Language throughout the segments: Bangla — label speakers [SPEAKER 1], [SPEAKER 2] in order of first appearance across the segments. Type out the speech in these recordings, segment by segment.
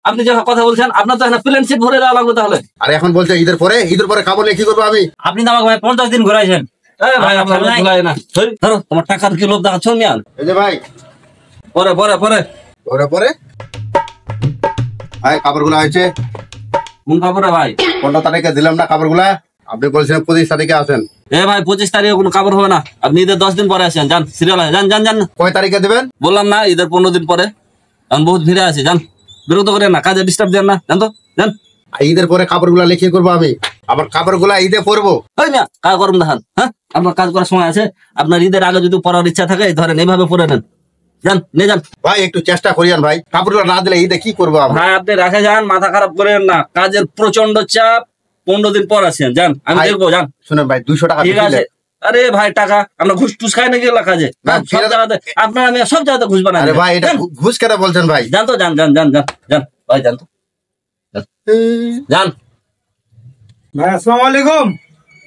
[SPEAKER 1] আপনি যখন কথা বলছেন আপনার তো একটা প্লেন সিট ভরে দেওয়া লাগবে তাহলে।
[SPEAKER 2] আরে এখন বলছে ঈদের পরে কাপড় নিয়ে কি করবো আমি?
[SPEAKER 3] আপনি তো আমাকে ভাই 50 দিন ঘুরাইছেন।
[SPEAKER 1] ভাই আপনার ভুলাই না, ধরো তোমার টাকার কি লোভ দেখাচ্ছ মিয়াল।
[SPEAKER 2] এই যে ভাই
[SPEAKER 1] পরে পরে পরে
[SPEAKER 2] পরে ভাই কাপড়গুলো হয়েছে।
[SPEAKER 1] কোন কাপড়ে ভাই?
[SPEAKER 2] 15 তারিখে দিলাম না কাপড়গুলা, আপনি বলছেন 25 তারিখে আসেন।
[SPEAKER 1] ভাই 25 তারিখে কোনো কাপড় হবে না, আপনি ঈদের 10 দিন পরে আসেন। যান সিরিয়াল যান যান যান।
[SPEAKER 2] কয় তারিখে দিবেন?
[SPEAKER 1] বললাম না ঈদের 15 দিন পরে, কারণ বহুত ভিড়ে আছে। যান, বিরক্ত করেন না, কাজে ডিস্টার্ব দেন না, জান তো যান।
[SPEAKER 2] ঈদের পরে কাপড়গুলা লিখে করবো আমি, আবার কাপড়গুলা ঈদে পরবো।
[SPEAKER 1] ওই না কাজ করুন দেখান। হ্যাঁ আপনার কাজ করার সময় আছে, আপনার ঈদের আগে যদি পরার ইচ্ছা থাকে ধরেন এইভাবে পরে নেন। যান নিয়ে যান
[SPEAKER 2] ভাই, একটু চেষ্টা করিয়ান ভাই, কাপড়গুলো না দিলে ঈদে কি করবো?
[SPEAKER 1] ভাই আপনি রাখে যান, মাথা খারাপ করেন না, কাজের প্রচন্ড চাপ। 15 দিন পর আসেন, যান আমি দেখবো। যান
[SPEAKER 2] শুনেন ভাই, 200 টাকা
[SPEAKER 1] ঠিক আছে। আরে ভাই টাকা আমরা ঘুষ টুস খাই নাকি কাজে? সব জায়গাতে আপনার আমি সব জায়গাতে ঘুষ বানাই।
[SPEAKER 2] আরে ভাই এটা ঘুষ কেন বলছেন ভাই?
[SPEAKER 1] যান তো যান যান যান যান যান ভাই যান তো যান।
[SPEAKER 4] ভাই আসসালামু আলাইকুম।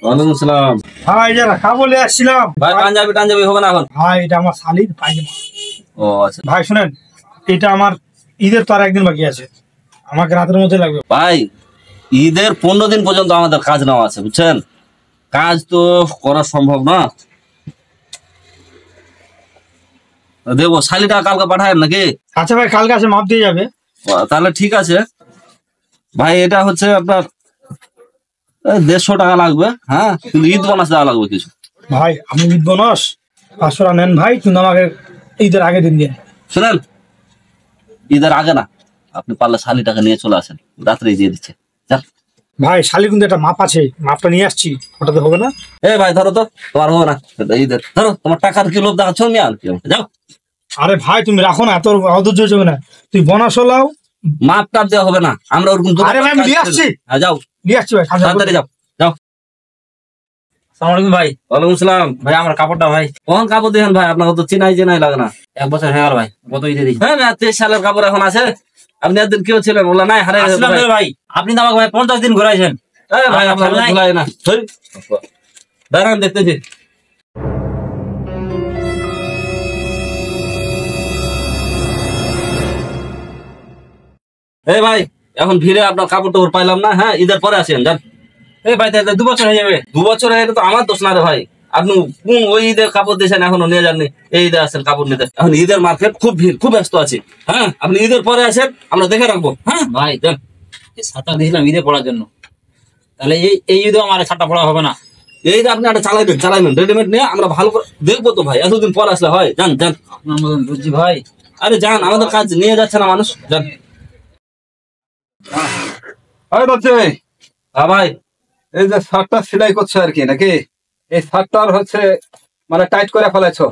[SPEAKER 1] ওয়ালাইকুম আসসালাম।
[SPEAKER 4] ভাই যারা বলে আসছিলাম
[SPEAKER 1] ভাই পাঞ্জাবি হবে না এখন?
[SPEAKER 4] ভাই এটা আমার শালির পায়জামা।
[SPEAKER 1] ও আচ্ছা
[SPEAKER 4] ভাই শুনেন, এটা আমার ঈদের তো আর একদিন বাকি আছে, আমাকে রাতের মধ্যে লাগবে।
[SPEAKER 1] ভাই ঈদের 15 দিন পর্যন্ত আমাদের কাজ নেওয়া আছে, বুঝছেন? কাজ তো করা সম্ভব না। দেবো শালিটা কালকে পাঠায় নাকি?
[SPEAKER 4] আচ্ছা ভাই, কালকে আসে মাপ দিয়ে যাবে।
[SPEAKER 1] তাহলে ঠিক আছে ভাই, এটা হচ্ছে আপনার 150 টাকা লাগবে। হ্যাঁ কিন্তু ঈদ বোনাস দেওয়া লাগবে কিছু।
[SPEAKER 4] ভাই আপনি ঈদ বোনাস 500 টাকা নেন ভাই, কিন্তু আমাকে ঈদের আগের দিন দিয়ে।
[SPEAKER 1] শুনেন, ঈদের আগে না, আপনি পারলে শালিটাকে নিয়ে চলে আসেন, রাত্রেই দিয়ে দিচ্ছে।
[SPEAKER 4] ভাই শালির কিন্তু একটা মাপ আছে, মাপটা নিয়ে আসছি, ওটাতে হবে না?
[SPEAKER 1] ভাই ধরো তো, তোমার হবে না ঈদের, ধরো তোমার টাকার কি লোভ দেখাচ্ছ মিয়াল, যাও।
[SPEAKER 4] আরে ভাই তুমি রাখো না, এত অধৈর্য হয়ে না, তুই বোনাস হলাও,
[SPEAKER 1] মাপ টাপ দেওয়া হবে না, আমরা ওরকম।
[SPEAKER 4] আরে ভাই আমি নিয়ে আসছি।
[SPEAKER 1] হ্যাঁ যাও,
[SPEAKER 4] নিয়ে আসছি ভাই,
[SPEAKER 1] তাড়াতাড়ি যাও যাও।
[SPEAKER 3] আসসালামু আলাইকুম ভাই।
[SPEAKER 1] ওয়ালাইকুম আসসালাম।
[SPEAKER 3] ভাই আমার কাপড়টা ভাই।
[SPEAKER 1] কখন কাপড় দেখেন ভাই? আপনাকে তো চেনাই লাগে না।
[SPEAKER 3] 1 বছর হয়ে গেল ভাই, কত ঈদে দিই।
[SPEAKER 1] হ্যাঁ 23 সালের কাপড় এখন আছে। আপনি একদিন কেউ ছিলেন বললেন নাই হারে
[SPEAKER 3] আসলাম ভাই, আপনি তো আমাকে ভাই 50 দিন ঘুরাইছেন।
[SPEAKER 1] ভাই আপনার ভুলাই না, দাঁড়ান দেখতেছি। ভাই এখন ভিড়ে আপনার কাপড় টাপড় পাইলাম না। হ্যাঁ ঈদের পরে আসেন, যান।
[SPEAKER 3] ভাই তাহলে 2 বছর হয়ে যাবে।
[SPEAKER 1] 2 বছর হয়ে গেলে তো আমার দোষ না রে ভাই। আপনি কোন ওই ঈদের কাপড় দিয়েছেন এখনো নিয়ে যাননি? এই ঈদে আসেন কাপড় নিতে, এখন ঈদের মার্কেট খুব ভিড়, খুব ব্যস্ত আছে। হ্যাঁ আপনি ঈদের পরে আসেন, আমরা দেখে রাখবো। হ্যাঁ
[SPEAKER 3] ভাই
[SPEAKER 1] যান।
[SPEAKER 3] ছাতা দিয়েছিলাম ঈদে পড়ার জন্য, তাহলে এই ঈদেও আমার ছাতা পড়া হবে না।
[SPEAKER 1] এই যে আপনি একটা চালাইবেন রেডিমেড নিয়ে, আমরা ভালো করে দেখবো তো ভাই, এতদিন পর আসলে হয়। যান যান,
[SPEAKER 3] আপনার মতন বুঝছি ভাই।
[SPEAKER 1] আরে যান, আমাদের কাজ নিয়ে যাচ্ছে না মানুষ, যান।
[SPEAKER 5] হ্যাঁ ভাই, এই যে শার্টটা সেলাই করছো আর কি নাকি? এই শার্টটার হচ্ছে মানে টাইট করে ফেলেছো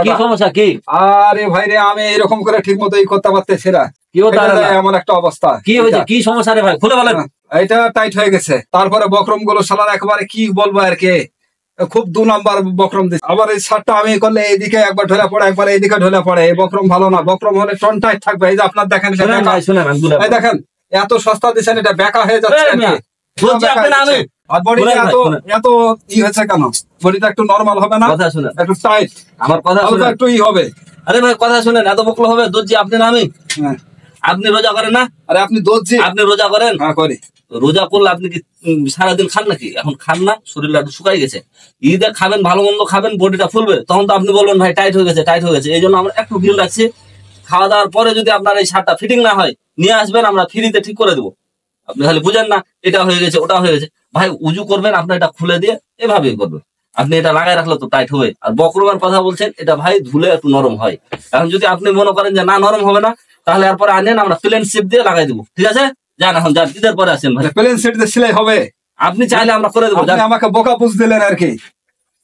[SPEAKER 1] কি সমস্যা কি?
[SPEAKER 5] আরে ভাই রে, আমি এরকম করে ঠিক মতো করতে পারতেছি না।
[SPEAKER 1] কি হতো
[SPEAKER 5] এমন একটা অবস্থা।
[SPEAKER 1] কি হয়েছে? কি সমস্যা রে ভাই, খুলে বলেন।
[SPEAKER 5] এটা টাইট হয়ে গেছে, তারপরে বক্রম গুলো সালার একেবারে কি বলবো আর কি, খুব 2 নাম্বার বক্রম দিচ্ছে। আবার এই শার্টটা আমি করলে এইদিকে একবার ঢলে পড়ে, একবার এইদিকে ঢলে পড়ে। এই বক্রম ভালো না, বক্রম হলে টন টাইট থাকবে। এই যে আপনার দেখেন, এই দেখেন এত সস্তা দিচ্ছেন, এটা বেকা হয়ে যাচ্ছে। আর বডিটা এত ই হচ্ছে কেন? বডিটা একটু নরমাল হবে না?
[SPEAKER 1] কথা শুনেন,
[SPEAKER 5] একটু টাইট,
[SPEAKER 1] আমার কথা শুনেন,
[SPEAKER 5] একটু ই হবে।
[SPEAKER 1] আরে ভাই কথা শুনেন, এত বকলো হবে? দর্জি আপনি না আমি? আপনি রোজা করেন না?
[SPEAKER 5] আরে আপনি দর্জি?
[SPEAKER 1] আপনি রোজা করেন?
[SPEAKER 5] হ্যাঁ করি।
[SPEAKER 1] রোজা করলে আপনি কি সারাদিন খান নাকি? এখন খান না, শরীরটা একটু শুকাই গেছে। ঈদে খাবেন, ভালো মন্দ খাবেন, বডিটা ফুলবে, তখন তো আপনি বলবেন ভাই টাইট হয়ে গেছে। এই জন্য আমরা একটু ঢিল রাখছি। খাওয়া দাওয়ার পরে যদি আপনার এই শার্টটা ফিটিং না হয়, নিয়ে আসবেন, আমরা ফ্রিতে ঠিক করে দেবো। আপনি খালি বুঝেন না এটা হয়ে গেছে ওটা হয়ে গেছে। ভাই উজু করবেন, আপনার এটা খুলে দিয়ে এভাবেই করবেন। আপনি এটা লাগাই রাখলে তো টাইট হবে। আর বক্রমের কথা বলছেন, এটা ভাই ধুলে একটু নরম হয়। এখন যদি আপনি মনে করেন যে না নরম হবে না, তাহলে এরপরে আনেন, আমরা প্লেন শেপ দিয়ে লাগাই দেবো। ঠিক আছে, যান এখন যান, ঈদের পরে আসেন ভাই।
[SPEAKER 5] প্লেন সেট দিয়ে সেলাই হবে?
[SPEAKER 1] আপনি চাইলে আমরা করে দেবো।
[SPEAKER 5] আমাকে বোকা পুষ দিলেন আর কি,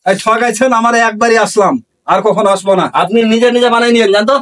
[SPEAKER 5] ঠগাইছেন। আমার একবারই আসলাম, আর কখনো আসবো না।
[SPEAKER 1] আপনি নিজে বানাই নিয়েন, জান তো।